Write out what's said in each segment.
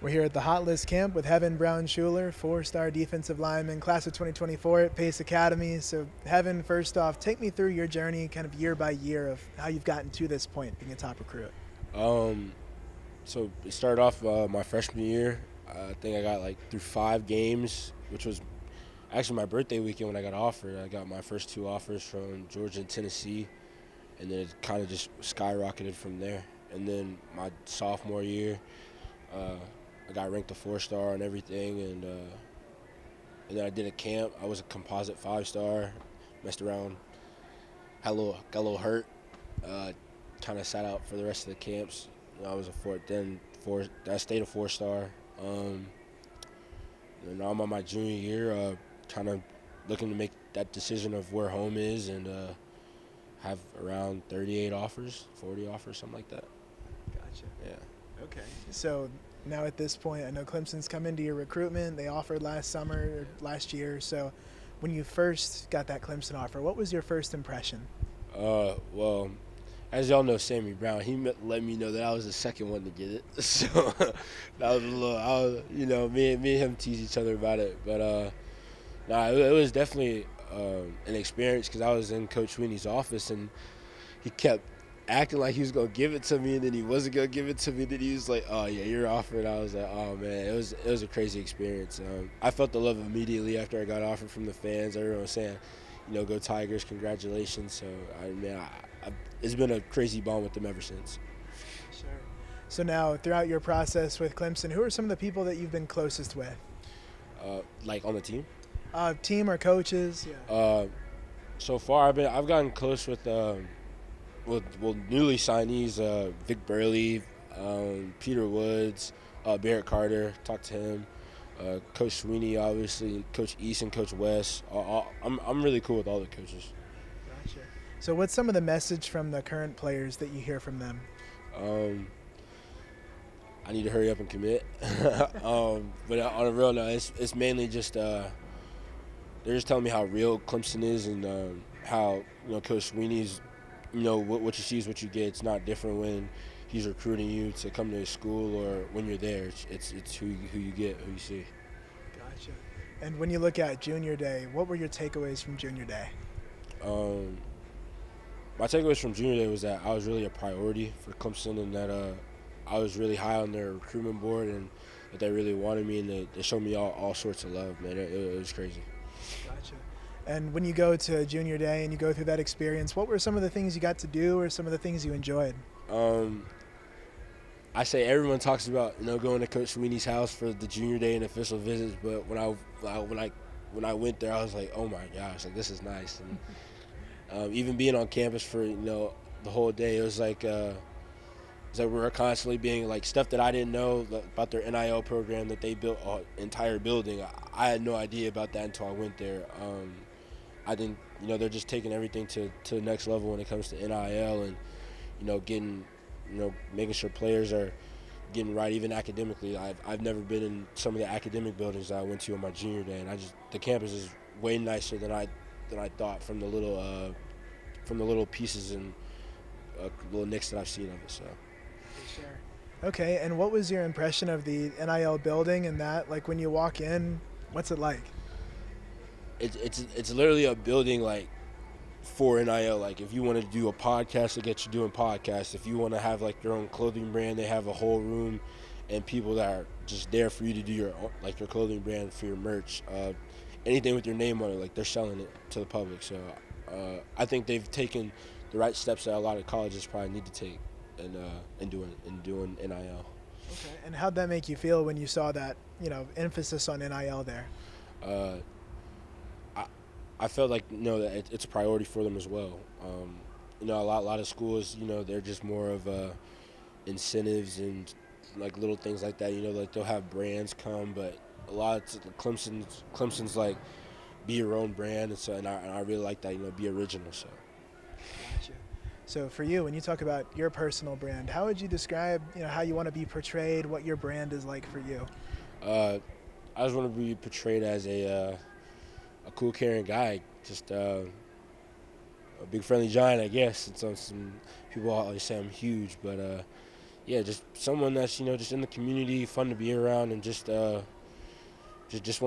We're here at the Hot List Camp with Hevin Brown-Shuler, four-star defensive lineman, class of 2024 at Pace Academy. So, Hevin, first off, take me through your journey kind of year by year of how you've gotten to this point, being a top recruit. Um, so it started off my freshman year. I think I got like through 5 games, which was actually my birthday weekend when I got offered. I got my first 2 offers from Georgia and Tennessee, and then it kind of just skyrocketed from there. And then my sophomore year, uh, I got ranked a 4-star and everything, and then I did a camp. I was a composite 5-star, messed around, got a little hurt, uh, kind of sat out for the rest of the camps. I was a I stayed a 4-star. And now I'm on my junior year, kind of looking to make that decision of where home is, and have around 38 offers, 40 offers, something like that. Gotcha. Yeah. Okay. So now at this point, I know Clemson's come into your recruitment. They offered last summer or last year. So when you first got that Clemson offer, what was your first impression? Well, as y'all know, Sammy Brown, let me know that I was the second one to get it. So that was a little, me and him tease each other about it. But it was definitely an experience because I was in Coach Sweeney's office and he kept acting like he was gonna give it to me, and then he wasn't gonna give it to me. Then he was like, "Oh yeah, you're offered." I was like, "Oh man, it was a crazy experience." I felt the love immediately after I got offered from the fans. Everyone was saying, "Go Tigers, congratulations." So it's been a crazy bond with them ever since. Sure. So now, throughout your process with Clemson, who are some of the people that you've been closest with? Like on the team. Team or coaches? Yeah. So far, I've gotten close with newly signees, Vic Burley, Peter Woods, Barrett Carter. Talked to him. Coach Sweeney, obviously, Coach Easton, Coach West. I'm really cool with all the coaches. Gotcha. So what's some of the message from the current players that you hear from them? I need to hurry up and commit. But on a real note, it's mainly just they're just telling me how real Clemson is, and how Coach Sweeney's what you see is what you get. It's not different when he's recruiting you to come to his school or when you're there. It's who you get, who you see. Gotcha. And when you look at Junior Day, what were your takeaways from Junior Day? My takeaways from Junior Day was that I was really a priority for Clemson, and that I was really high on their recruitment board, and that they really wanted me, and they showed me all sorts of love, man. It was crazy. Gotcha. And when you go to Junior Day and you go through that experience, what were some of the things you got to do or some of the things you enjoyed? I say everyone talks about going to Coach Sweeney's house for the Junior Day and official visits, but when I went there, I was like, oh my gosh, like this is nice. And even being on campus for the whole day, it was like we were constantly being like stuff that I didn't know about their NIL program, that they built an entire building. I had no idea about that until I went there. I think they're just taking everything to the next level when it comes to NIL, and getting making sure players are getting right, even academically. I've never been in some of the academic buildings that I went to on my junior day, and the campus is way nicer than I thought from the little pieces and little nicks that I've seen of it. So. Sure. Okay, and what was your impression of the NIL building and that? Like when you walk in, what's it like? It's literally a building like for NIL. Like if you want to do a podcast, they get you doing podcasts. If you want to have like your own clothing brand, they have a whole room and people that are just there for you to do your clothing brand for your merch. Anything with your name on it, like they're selling it to the public. So I think they've taken the right steps that a lot of colleges probably need to take in doing NIL. Okay, and how'd that make you feel when you saw that emphasis on NIL there? I felt like that it's a priority for them as well. A lot of schools, they're just more of incentives and like little things like that. Like they'll have brands come, but a lot of Clemson's like be your own brand, and I really like that. Be original. So. Gotcha. So for you, when you talk about your personal brand, how would you describe how you want to be portrayed? What your brand is like for you? I just want to be portrayed as a cool, caring guy, just a big friendly giant, I guess. And some people always say I'm huge, but yeah, just someone that's just in the community, fun to be around, and just one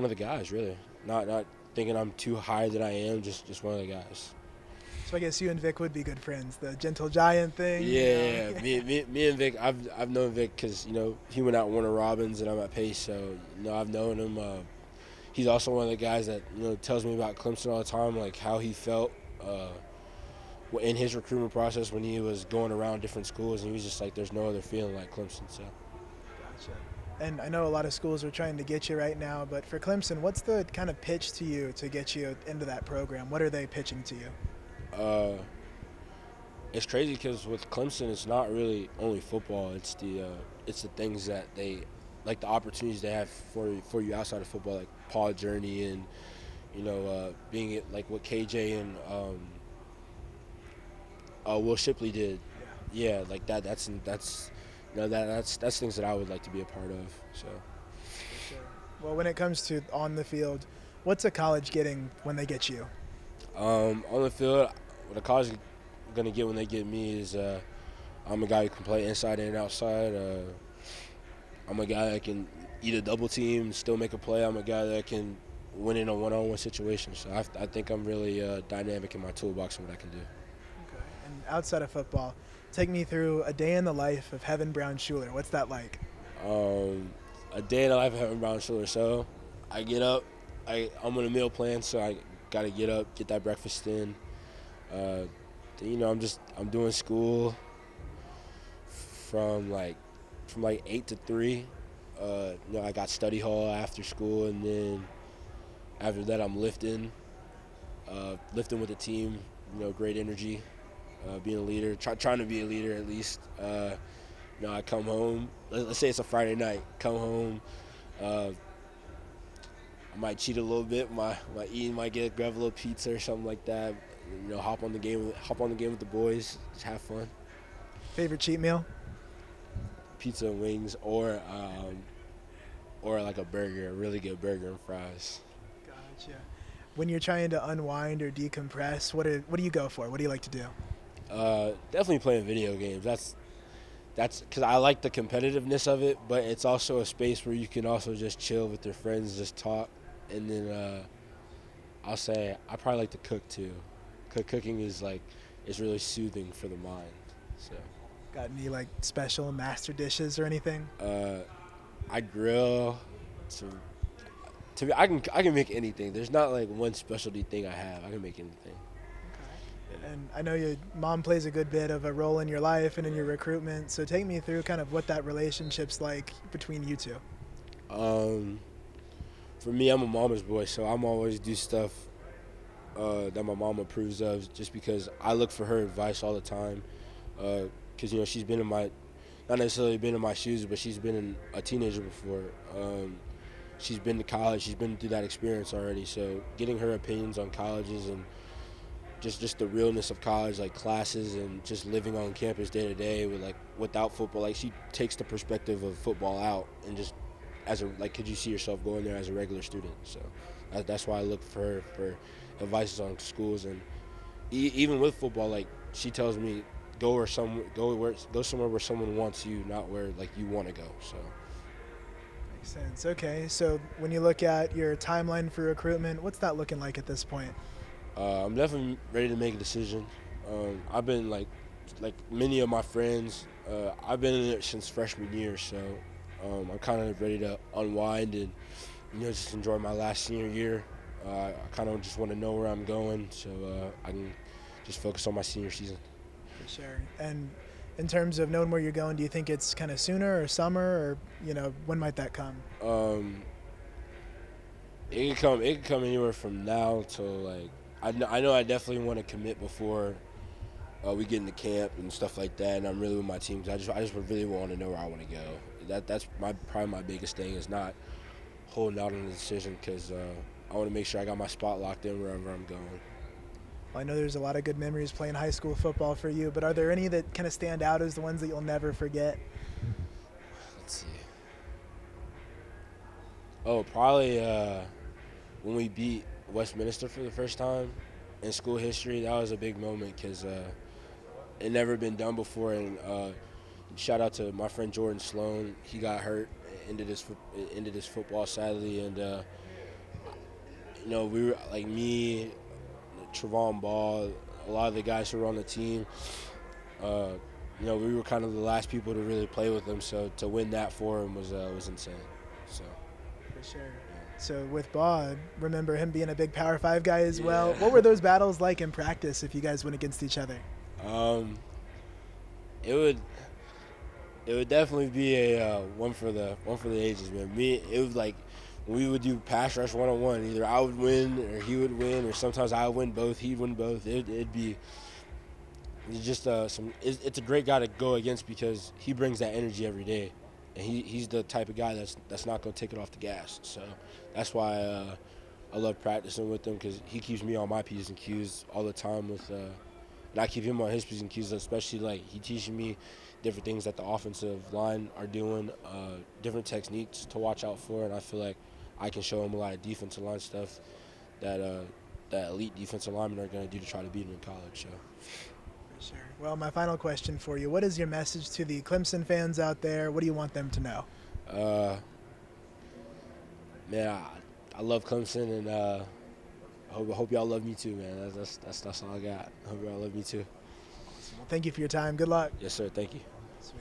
of the guys, really. Not thinking I'm too high than I am, just one of the guys. So I guess you and Vic would be good friends. The gentle giant thing. Yeah, yeah. Me and Vic, I've known Vic because he went out Warner Robins and I'm at Pace, so I've known him. He's also one of the guys that tells me about Clemson all the time, like how he felt in his recruitment process when he was going around different schools, and he was just like, "There's no other feeling like Clemson." So. Gotcha. And I know a lot of schools are trying to get you right now, but for Clemson, what's the kind of pitch to you to get you into that program? What are they pitching to you? It's crazy because with Clemson, it's not really only football. It's the things that they like, the opportunities they have for you outside of football, like Paul Journey and being like what KJ and Will Shipley did. Yeah, like that. That's that's things that I would like to be a part of. So. Sure. Well, when it comes to on the field, what's a college getting when they get you? On the field, what a college is going to get when they get me is I'm a guy who can play inside and outside. I'm a guy that can eat a double team, still make a play. I'm a guy that can win in a one-on-one situation. So I think I'm really dynamic in my toolbox and what I can do. Okay. And outside of football, take me through a day in the life of Hevin Brown-Shuler. What's that like? A day in the life of Hevin Brown-Shuler. So I get up. I'm on a meal plan, so I got to get up, get that breakfast in. I'm doing school from 8 to 3. I got study hall after school, and then after that I'm lifting with the team. Great energy, being a leader, trying to be a leader at least. I come home. Let's say it's a Friday night. Come home. I might cheat a little bit. My eating might grab a little pizza or something like that. Hop on the game with the boys. Just have fun. Favorite cheat meal? Pizza and wings, or like a burger, a really good burger and fries. Gotcha. When you're trying to unwind or decompress, what do you go for? What do you like to do? Definitely playing video games. That's because I like the competitiveness of it, but it's also a space where you can also just chill with your friends, just talk, and then I'll say I probably like to cook too. Cooking is really soothing for the mind. So. Got any special master dishes or anything? I grill. So to me, I can make anything. There's not one specialty thing I have. I can make anything. Okay. And I know your mom plays a good bit of a role in your life and in your recruitment. So take me through kind of what that relationship's like between you two. For me, I'm a mama's boy, so I'm always do stuff that my mom approves of, just because I look for her advice all the time. Because she's been not necessarily been in my shoes, but she's been a teenager before. She's been to college. She's been through that experience already. So getting her opinions on colleges and just the realness of college, like classes and just living on campus day to day without football. She takes the perspective of football out and just could you see yourself going there as a regular student? So that's why I look for her for advice on schools, and even with football, she tells me go somewhere where someone wants you, not where you want to go. So. Makes sense. Okay, so when you look at your timeline for recruitment, what's that looking like at this point? I'm definitely ready to make a decision. I've been like many of my friends. I've been in it since freshman year, so I'm kind of ready to unwind and just enjoy my last senior year. I kind of just want to know where I'm going, so I can just focus on my senior season. For sure. And in terms of knowing where you're going, do you think it's kind of sooner or summer, or when might that come? It can come anywhere from now till I know I definitely want to commit before we get into camp and stuff like that, and I'm really with my team. I just really want to know where I want to go. That's probably my biggest thing, is not holding out on the decision, because I want to make sure I got my spot locked in wherever I'm going. Well, I know there's a lot of good memories playing high school football for you, but are there any that kind of stand out as the ones that you'll never forget? Let's see. Oh, probably when we beat Westminster for the first time in school history. That was a big moment, because it never been done before, and shout out to my friend Jordan Sloan. He got hurt, ended his football sadly, and we were like me, Trevon Ball, a lot of the guys who were on the team. We were kind of the last people to really play with him, so to win that for him was insane. So. For sure. So with Ball, remember him being a big Power 5 guy as well. Yeah. What were those battles like in practice if you guys went against each other? It would definitely be a one for the ages, man. It was like when we would do pass rush 1-on-1. Either I would win or he would win, or sometimes I would win both, he'd win both. It'd be just it's a great guy to go against because he brings that energy every day, and he's the type of guy that's not going to take it off the gas. So that's why I love practicing with him, because he keeps me on my P's and Q's all the time and I keep him on his P's and Q's, especially like he teaches me different things that the offensive line are doing, different techniques to watch out for, and I feel like I can show him a lot of defensive line stuff that elite defensive linemen are going to do to try to beat him in college. So. For sure. Well, my final question for you, what is your message to the Clemson fans out there? What do you want them to know? Man, I love Clemson, and I hope y'all love me too, man. That's all I got. I hope y'all love me too. Awesome. Well, thank you for your time. Good luck. Yes, sir. Thank you.